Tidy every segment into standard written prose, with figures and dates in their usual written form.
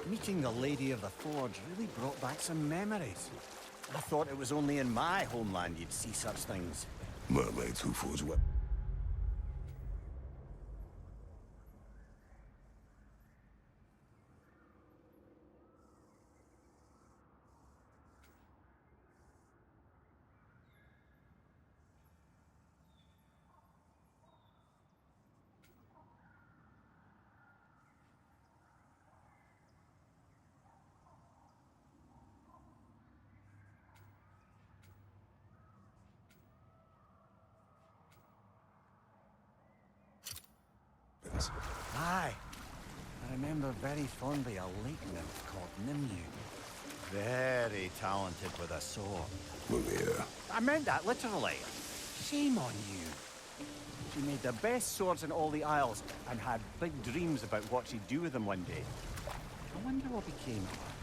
Meeting the Lady of the Forge really brought back some memories. I thought it was only in my homeland you'd see such things. Mermaids who forge weapons. Aye. I remember very fondly a lake nymph called Nimue. Very talented with a sword. Mimir. I meant that literally. Shame on you. She made the best swords in all the Isles and had big dreams about what she'd do with them one day. I wonder what became of her.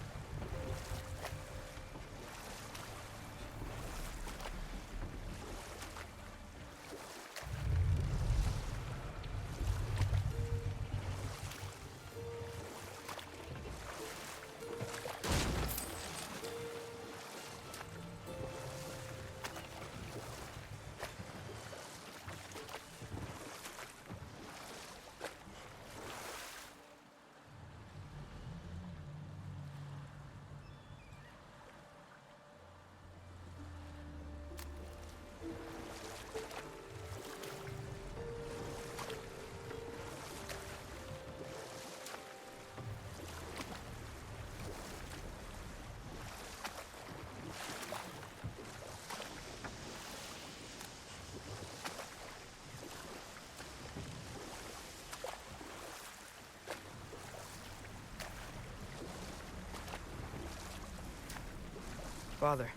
Father,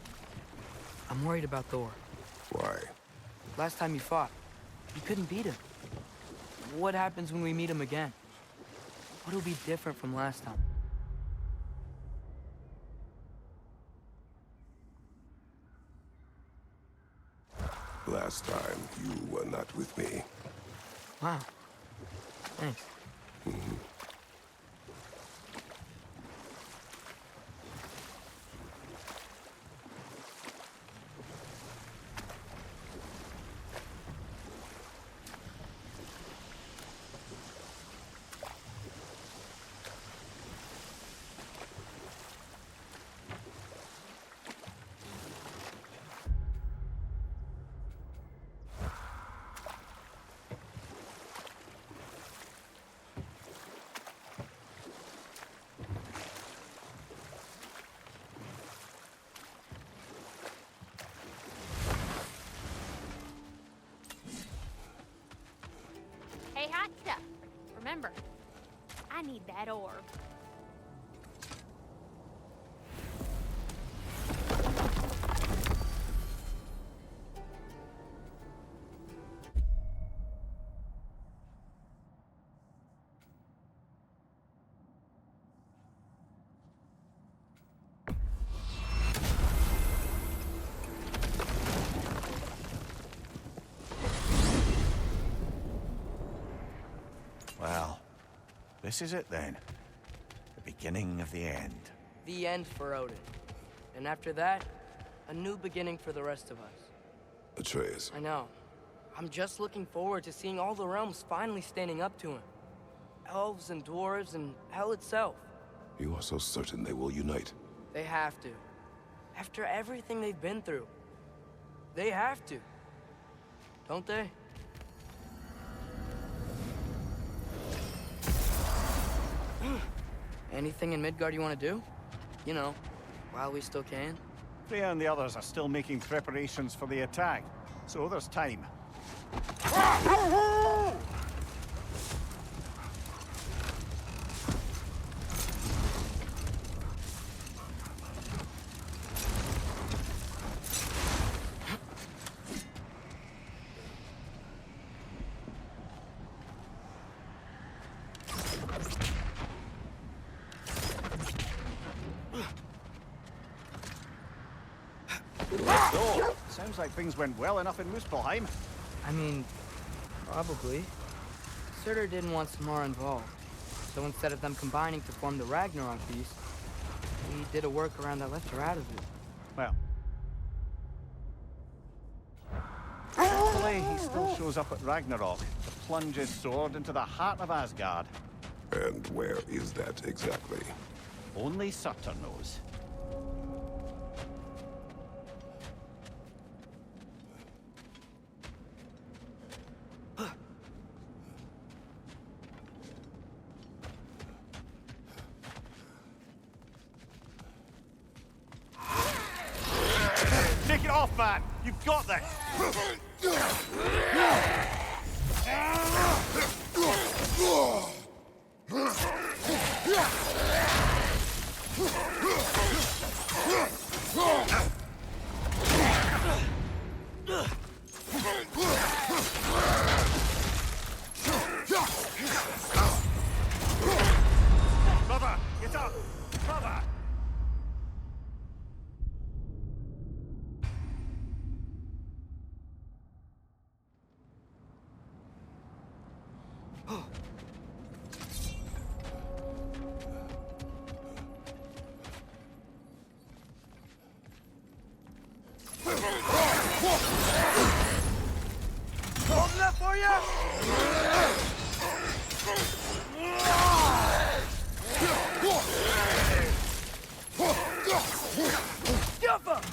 I'm worried about Thor. Why? Last time you fought, you couldn't beat him. What happens when we meet him again? What'll be different from last time? Last time, you were not with me. Wow. Thanks. Hey, hot stuff. Remember, I need that orb. Well, this is it then. The beginning of the end. The end for Odin. And after that, a new beginning for the rest of us. Atreus. I know. I'm just looking forward to seeing all the realms finally standing up to him. Elves and dwarves and hell itself. You are so certain they will unite. They have to. After everything they've been through. They have to. Don't they? Anything in Midgard you want to do? You know, while we still can. Freya and the others are still making preparations for the attack, so there's time. So, sounds like things went well enough in Muspelheim. I mean, probably. Surtur didn't want Samara involved, So instead of them combining to form the Ragnarok beast, we did a workaround that left her out of it. Well. Hopefully he still shows up at Ragnarok to plunge his sword into the heart of Asgard. And where is that exactly? Only Surtur knows. Take it off, man! You've got this! Brother, get up! Brother! Holding up for you! Jump up!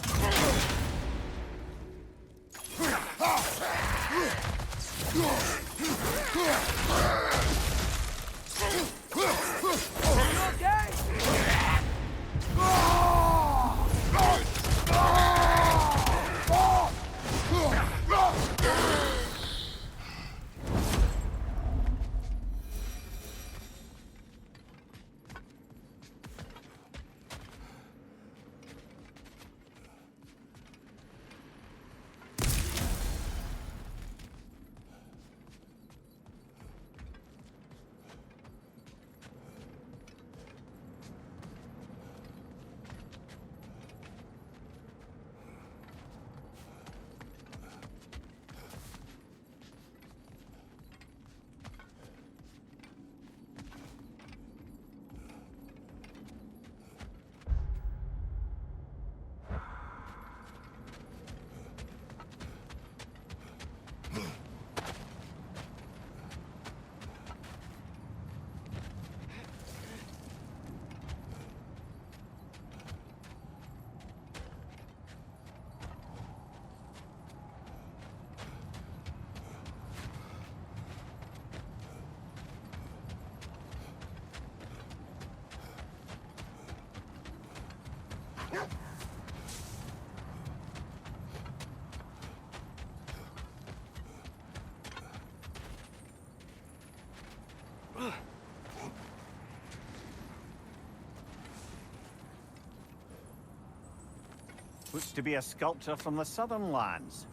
Looks to be a sculpture from the southern lands.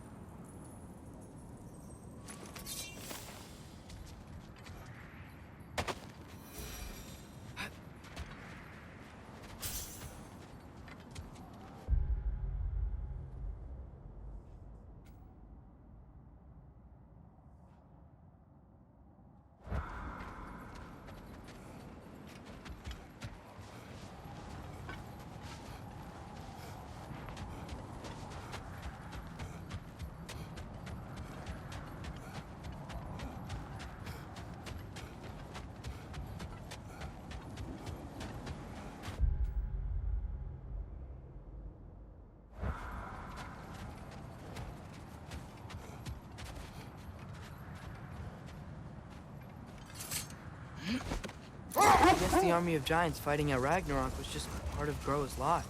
I guess the army of giants fighting at Ragnarok was just part of Groa's lot.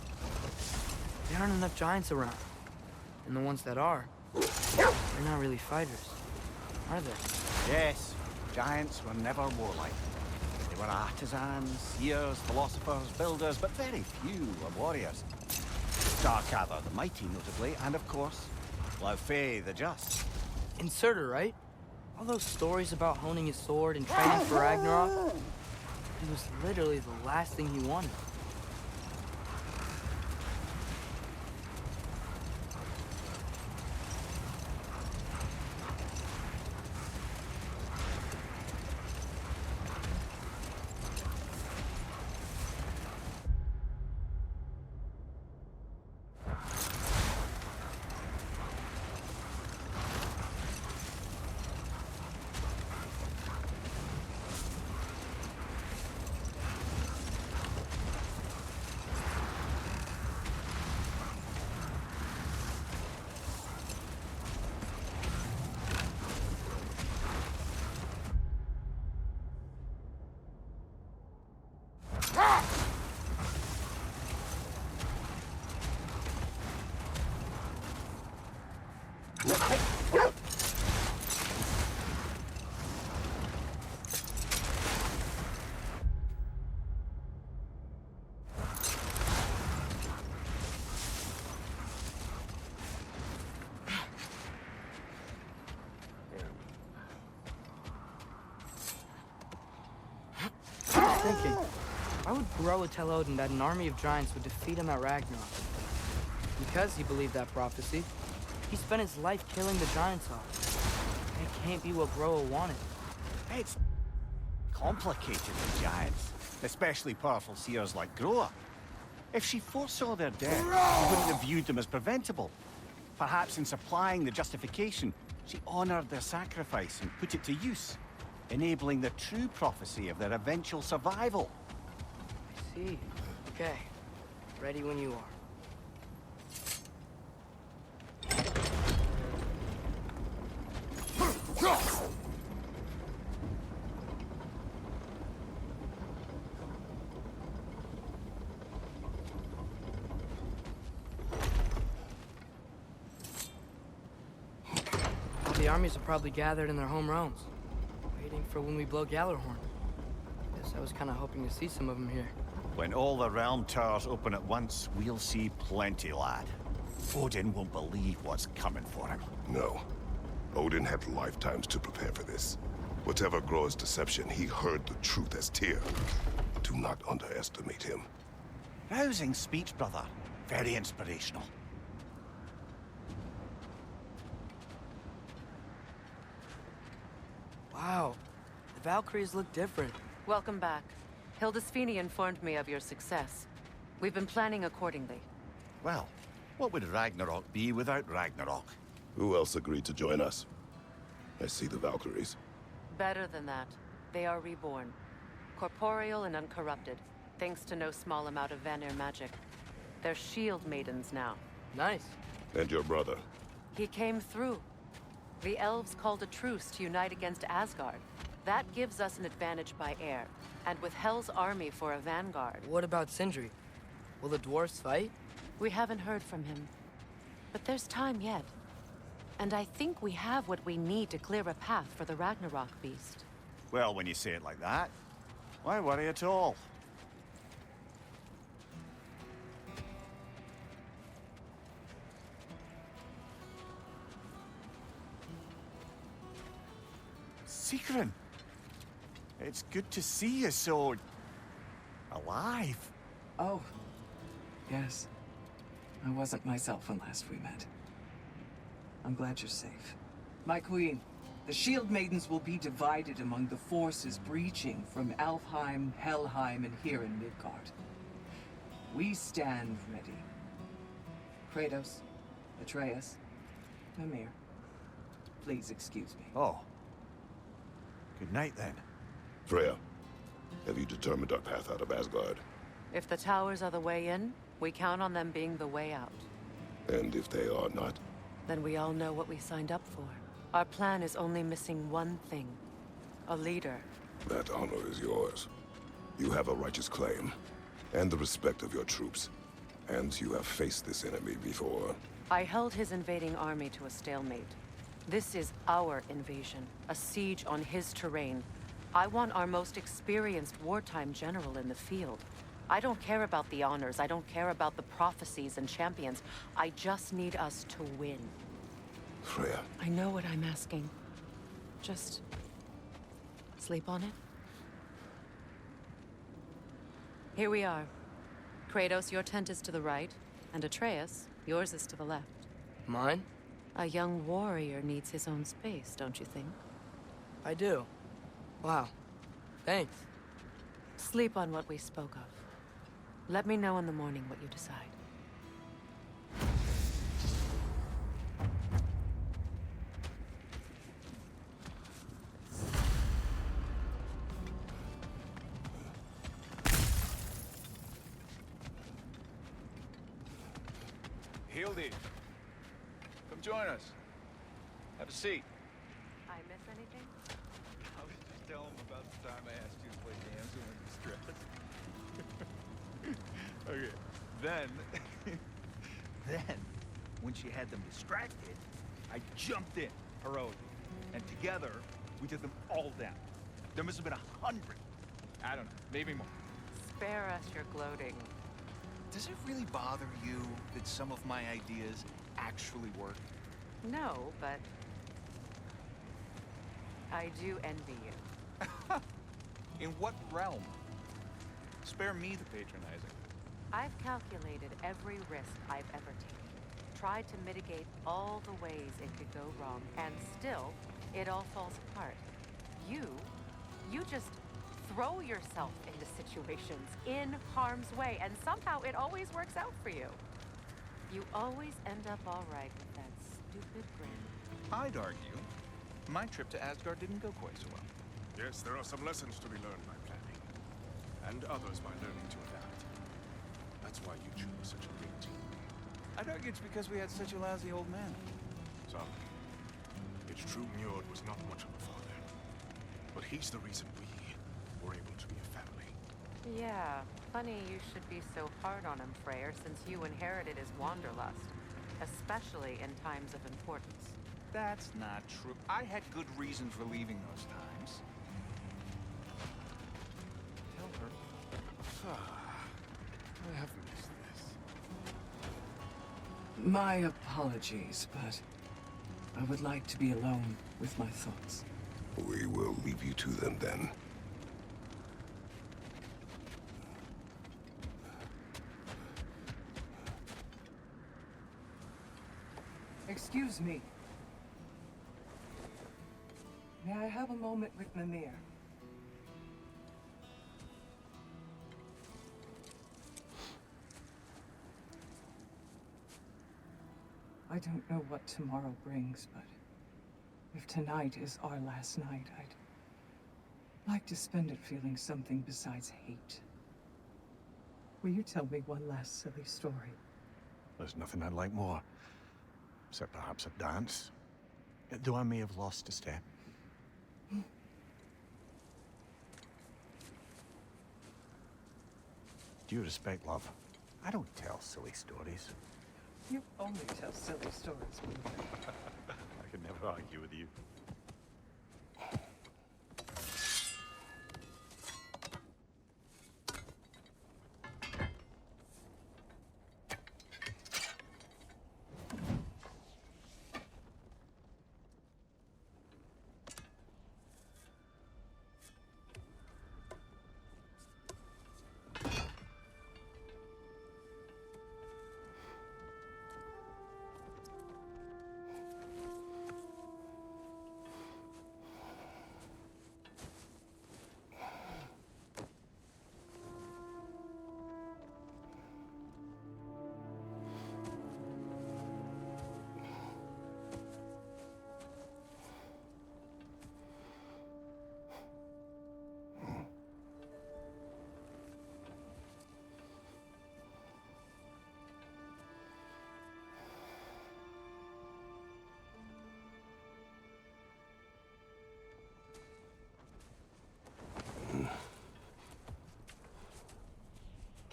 There aren't enough giants around. And the ones that are, they're not really fighters, are they? Yes, giants were never warlike. They were artisans, seers, philosophers, builders, but very few were warriors. Starkather the Mighty, notably, and of course, Laufey the Just. And Surtur, right? All those stories about honing his sword and training for Ragnarok, it was literally the last thing he wanted. would Groa tell Odin that an army of giants would defeat him at Ragnarok? Because he believed that prophecy, he spent his life killing the giants off. It can't be what Groa wanted. It's complicated with giants, especially powerful seers like Groa. If she foresaw their death, she wouldn't have viewed them as preventable. Perhaps in supplying the justification, she honored their sacrifice and put it to use, enabling the true prophecy of their eventual survival. I see. Okay. Ready when you are. The armies are probably gathered in their home realms, waiting for when we blow Gallarhorn. Guess I was kind of hoping to see some of them here. When all the realm towers open at once, we'll see plenty, lad. Odin won't believe what's coming for him. No. Odin had lifetimes to prepare for this. Whatever Groa's deception, he heard the truth as Tyr. Do not underestimate him. Rousing speech, brother. Very inspirational. Wow, the Valkyries look different. Welcome back. Hildisvini informed me of your success. We've been planning accordingly. Well, what would Ragnarok be without Ragnarok? Who else agreed to join us? I see the Valkyries. Better than that. They are reborn. Corporeal and uncorrupted, thanks to no small amount of Vanir magic. They're shield maidens now. Nice. And your brother. He came through. The elves called a truce to unite against Asgard. That gives us an advantage by air, and with Hel's army for a vanguard. What about Sindri? Will the dwarves fight? We haven't heard from him. But there's time yet. And I think we have what we need to clear a path for the Ragnarok beast. Well, when you say it like that, why worry at all? Sigrun, it's good to see you so... alive. Oh, yes. I wasn't myself when last we met. I'm glad you're safe. My queen, the Shield Maidens will be divided among the forces breaching from Alfheim, Helheim, and here in Midgard. We stand ready. Kratos, Atreus, Mimir, please excuse me. Oh. Good night, then. Freya, have you determined our path out of Asgard? If the towers are the way in, we count on them being the way out. And if they are not? Then we all know what we signed up for. Our plan is only missing one thing. A leader. That honor is yours. You have a righteous claim, and the respect of your troops. And you have faced this enemy before. I held his invading army to a stalemate. This is our invasion, a siege on his terrain. I want our most experienced wartime general in the field. I don't care about the honors, I don't care about the prophecies and champions. I just need us to win. Freya. I know what I'm asking. Just... sleep on it? Here we are. Kratos, your tent is to the right, and Atreus, yours is to the left. Mine? A young warrior needs his own space, don't you think? I do. Wow. Thanks. Sleep on what we spoke of. Let me know in the morning what you decide. Hildy, come join us. Have a seat. I miss anything? I was just telling him about the time I asked you to play damsel in distress. Okay, then, when she had them distracted, I jumped in heroically, and together we took them all down. There must have been 100. I don't know, maybe more. Spare us your gloating. Does it really bother you that some of my ideas actually work? No, but... I do envy you. In what realm? Spare me the patronizing. I've calculated every risk I've ever taken. Tried to mitigate all the ways it could go wrong, and still, it all falls apart. You just throw yourself into situations in harm's way, and somehow it always works out for you. You always end up all right with that stupid grin. I'd argue my trip to Asgard didn't go quite so well. Yes, there are some lessons to be learned by planning, and others by learning to adapt. That's why you chose such a big team. I'd argue it's because we had such a lousy old man. Some. It's true Njord was not much of a father, but he's the reason we were able to be a family. Yeah, funny you should be so hard on him, Freyr, since you inherited his wanderlust, especially in times of importance. That's not true. I had good reason for leaving those times. Tell her. I have missed this. My apologies, but I would like to be alone with my thoughts. We will leave you to them then. Excuse me. May I have a moment with Mimir? I don't know what tomorrow brings, but if tonight is our last night, I'd like to spend it feeling something besides hate. Will you tell me one last silly story? There's nothing I'd like more. Except perhaps a dance. Though I may have lost a step. Due respect, love. I don't tell silly stories. You only tell silly stories, Mimir. I could never argue with you.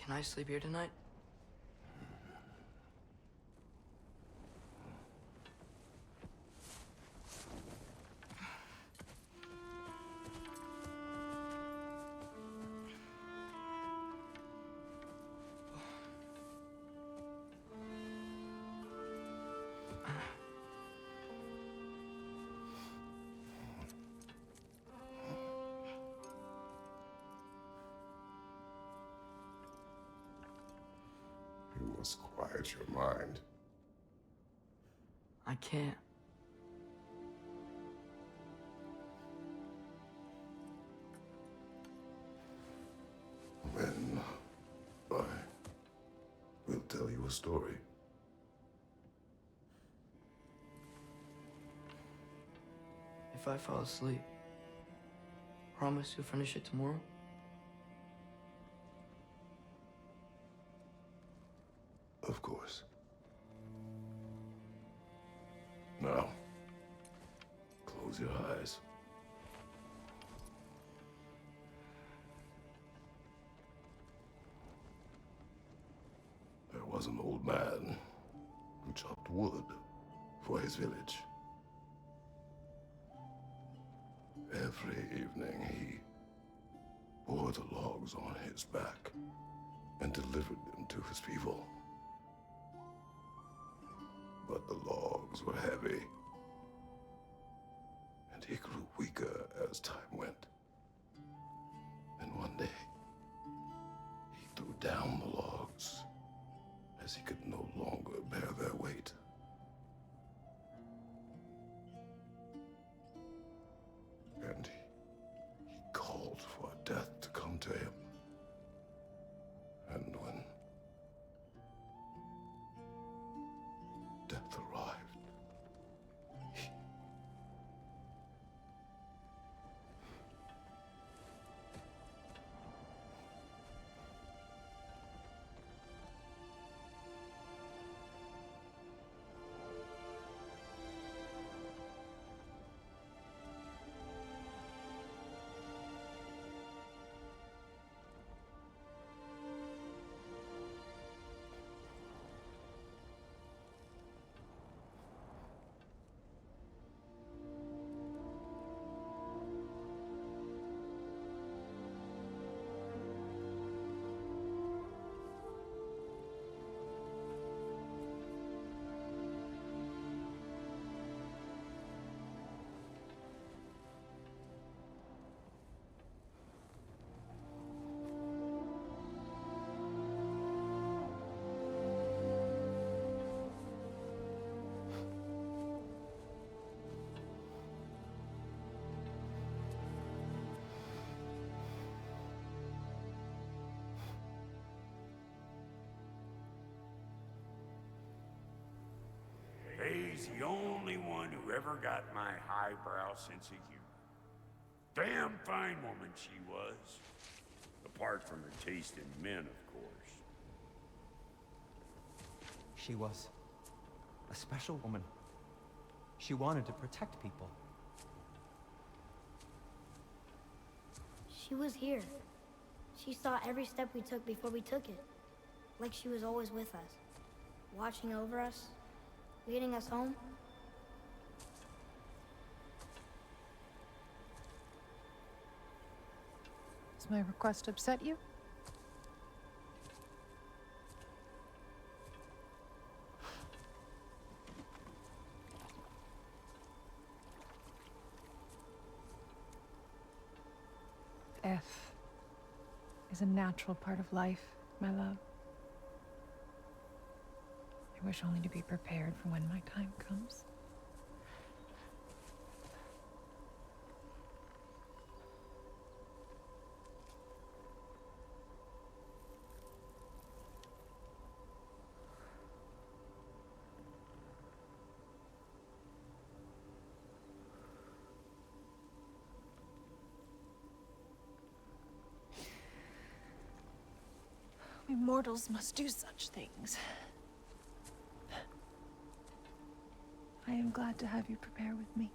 Can I sleep here tonight? You must quiet your mind. I can't. Then I will tell you a story. If I fall asleep, promise you'll finish it tomorrow? Of course. Now, close your eyes. There was an old man who chopped wood for his village. Every evening he bore the logs on his back and delivered them to his people. But the logs were heavy, and he grew weaker as time went. And one day, down the logs, as he could no longer bear their weight. And he called for death to come to him. And when death arrived, he... He's the only one who ever got my highbrow sense of humor. Damn fine woman she was. Apart from her taste in men, of course. She was a special woman. She wanted to protect people. She was here. She saw every step we took before we took it. Like she was always with us. Watching over us. Leading us home. Does my request upset you? Death is a natural part of life, my love. I wish only to be prepared for when my time comes. We mortals must do such things. I am glad to have you prepare with me.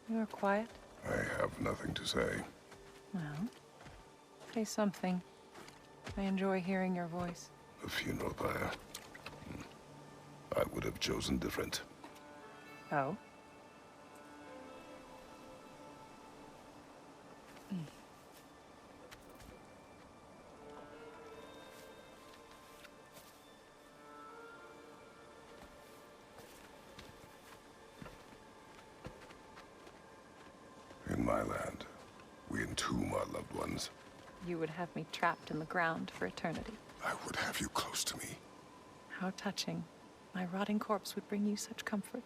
You are quiet? I have nothing to say. Well, say something. I enjoy hearing your voice. A funeral pyre. I would have chosen different. Oh? In my land, we entomb our loved ones. You would have me trapped in the ground for eternity. I would have you close to me. How touching. My rotting corpse would bring you such comfort.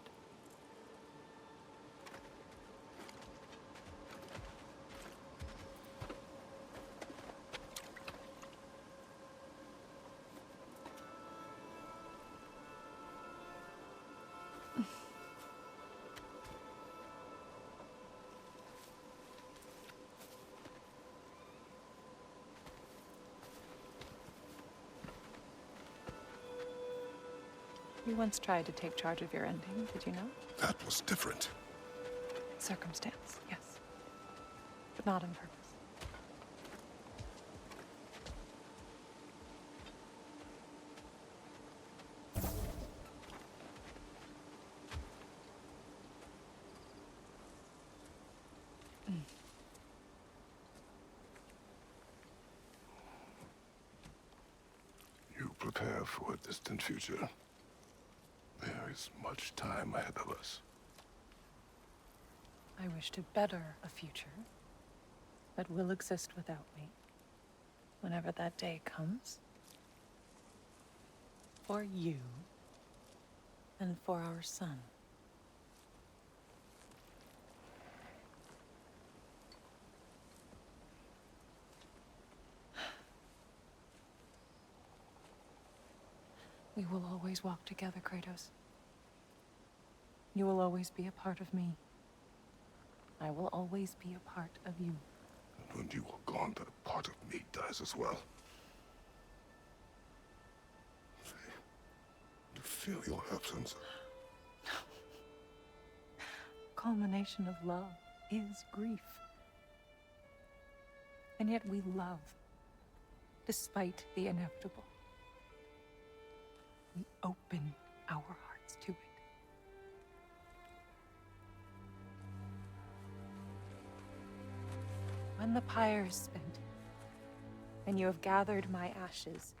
You once tried to take charge of your ending, did you know? That was different. Circumstance, yes. But not on purpose. for a distant future. There is much time ahead of us. I wish to better a future that will exist without me, whenever that day comes. For you, and for our son. We will always walk together, Kratos. You will always be a part of me. I will always be a part of you. And when you are gone, that part of me dies as well. To feel your absence. Culmination of love is grief. And yet we love, despite the inevitable. We open our hearts to it. When the pyre is spent, and you have gathered my ashes,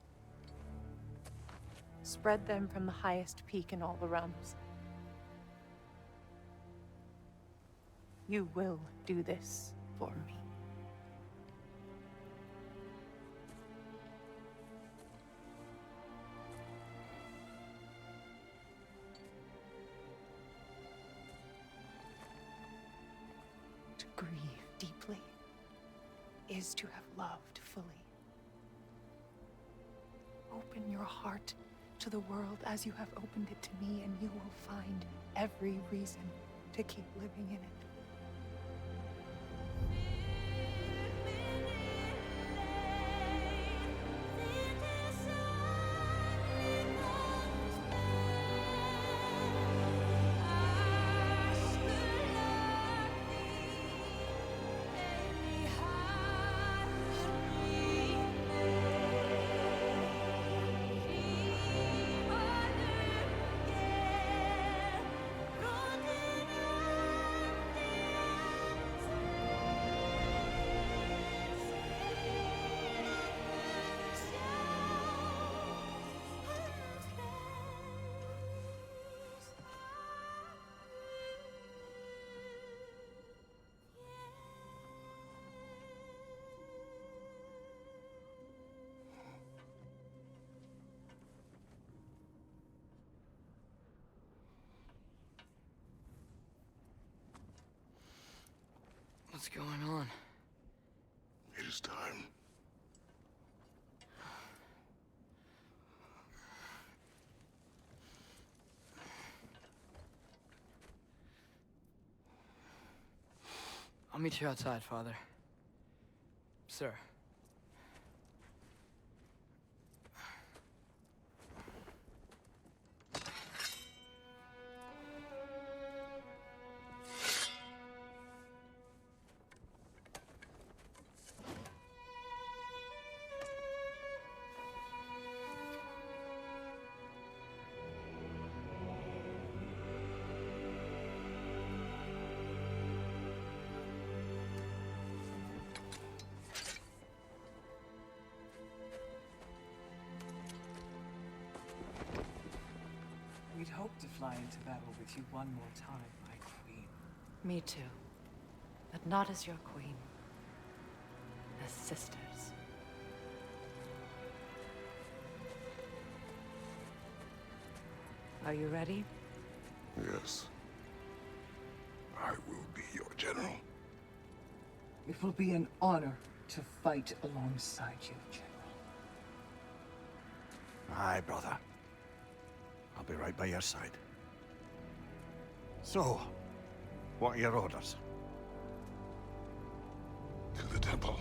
spread them from the highest peak in all the realms. You will do this for me. To grieve deeply is to have loved fully. Open your heart to the world as you have opened it to me, and you will find every reason to keep living in it. What's going on? It is time. I'll meet you outside, Father. Sir. We'd hoped to fly into battle with you one more time, my queen. Me too. But not as your queen. As sisters. Are you ready? Yes. I will be your general. It will be an honor to fight alongside you, General. Aye, brother. I'll be right by your side. So, what are your orders? To the temple.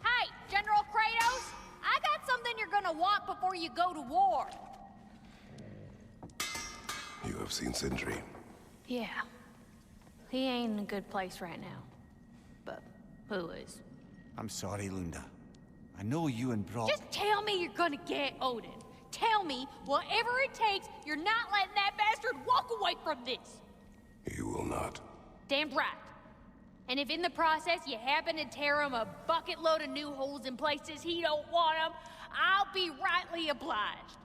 Hey, General Kratos! I got something you're gonna want before you go to war. You have seen Sindri. Yeah. He ain't in a good place right now. But who is? I'm sorry, Lunda. I know you and Brock... Just tell me you're gonna get Odin. Tell me, whatever it takes, you're not letting that bastard walk away from this. You will not. Damn right. And if in the process you happen to tear him a bucket load of new holes in places he don't want them, I'll be rightly obliged.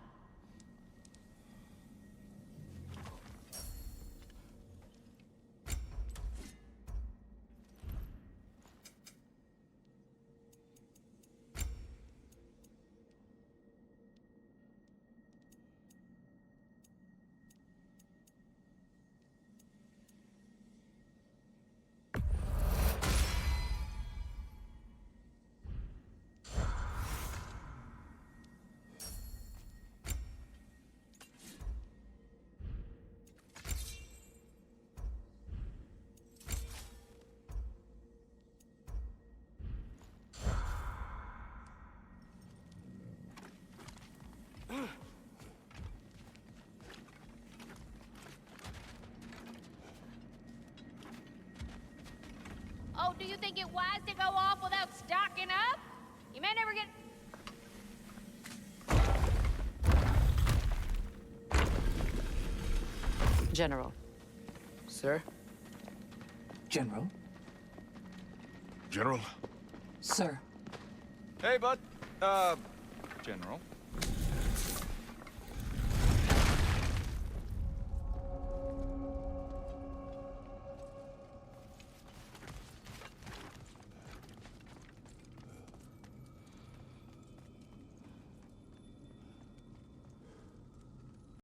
Oh, do you think it wise to go off without stocking up? You may never get... General. Sir? General? General? Sir. Hey, bud. General.